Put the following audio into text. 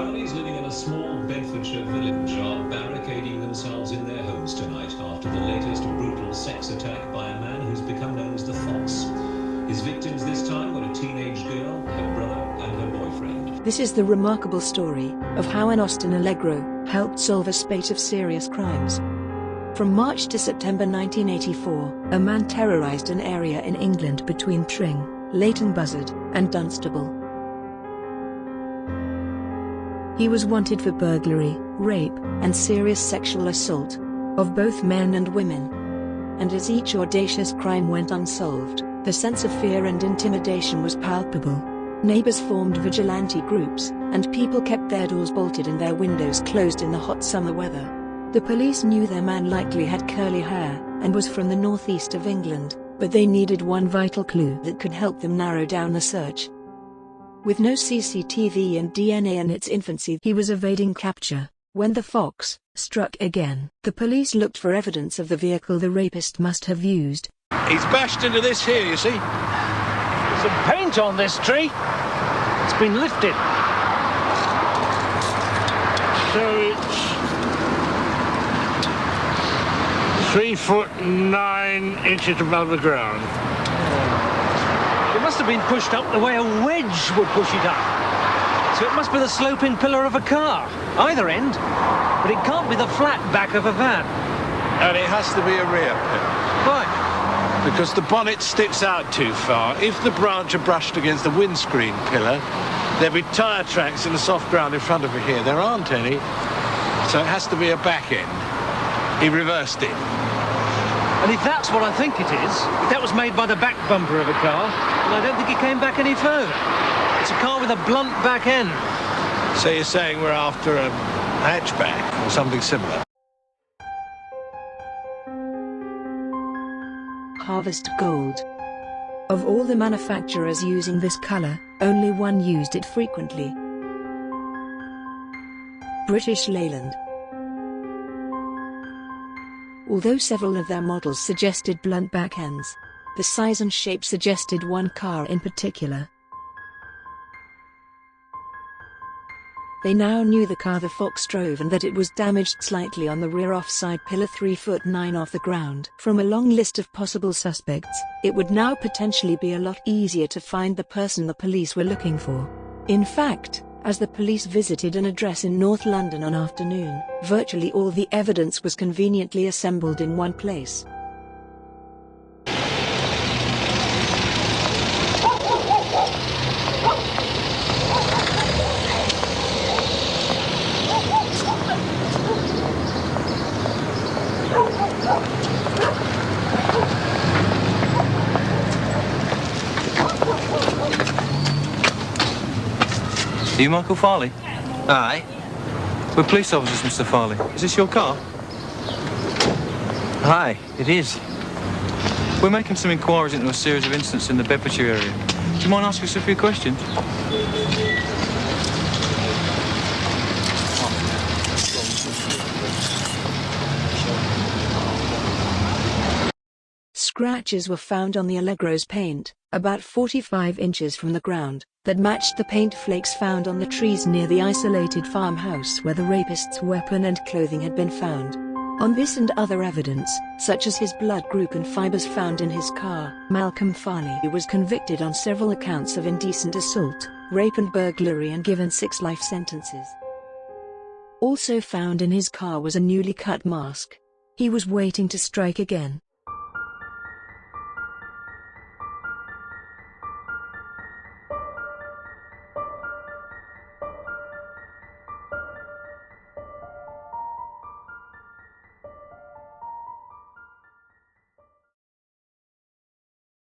Families living in a small Bedfordshire village are barricading themselves in their homes tonight after the latest brutal sex attack by a man who's become known as the Fox. His victims this time were a teenage girl, her brother and her boyfriend. This is the remarkable story of how an Austin Allegro helped solve a spate of serious crimes. From March to September 1984, a man terrorized an area in England between Tring, Leighton Buzzard, and Dunstable. He was wanted for burglary, rape, and serious sexual assault of both men and women. And as each audacious crime went unsolved, the sense of fear and intimidation was palpable. Neighbors formed vigilante groups, and people kept their doors bolted and their windows closed in the hot summer weather. The police knew their man likely had curly hair, and was from the northeast of England, but they needed one vital clue that could help them narrow down the search. With no CCTV and DNA in its infancy, he was evading capture when the Fox struck again. The police looked for evidence of the vehicle the rapist must have used. He's bashed into this here, you see. Some paint on this tree. It's been lifted. So it's 3'9" above the ground. It must have been pushed up the way a wedge would push it up. So it must be the sloping pillar of a car, either end. But it can't be the flat back of a van. And it has to be a rear pillar. Why? Because the bonnet sticks out too far. If the branch are brushed against the windscreen pillar, there'll be tyre tracks in the soft ground in front of it here. There aren't any, so it has to be a back end. He reversed it. And if that's what I think it is, if that was made by the back bumper of a car, then I don't think it came back any further. It's a car with a blunt back end. So you're saying we're after a hatchback or something similar? Harvest gold. Of all the manufacturers using this color, only one used it frequently. British Leyland. Although several of their models suggested blunt back ends, the size and shape suggested one car in particular. They now knew the car the Fox drove and that it was damaged slightly on the rear offside pillar 3'9" off the ground. From a long list of possible suspects, it would now potentially be a lot easier to find the person the police were looking for. In fact, as the police visited an address in North London one afternoon, virtually all the evidence was conveniently assembled in one place. Are you Michael Farley? Aye. We're police officers, Mr. Farley. Is this your car? Aye, it is. We're making some inquiries into a series of incidents in the Bedfordshire area. Do you mind asking us a few questions? Scratches were found on the Allegro's paint, about 45 inches from the ground, that matched the paint flakes found on the trees near the isolated farmhouse where the rapist's weapon and clothing had been found. On this and other evidence, such as his blood group and fibers found in his car, Malcolm Farley was convicted on several accounts of indecent assault, rape and burglary and given 6 life sentences. Also found in his car was a newly cut mask. He was waiting to strike again.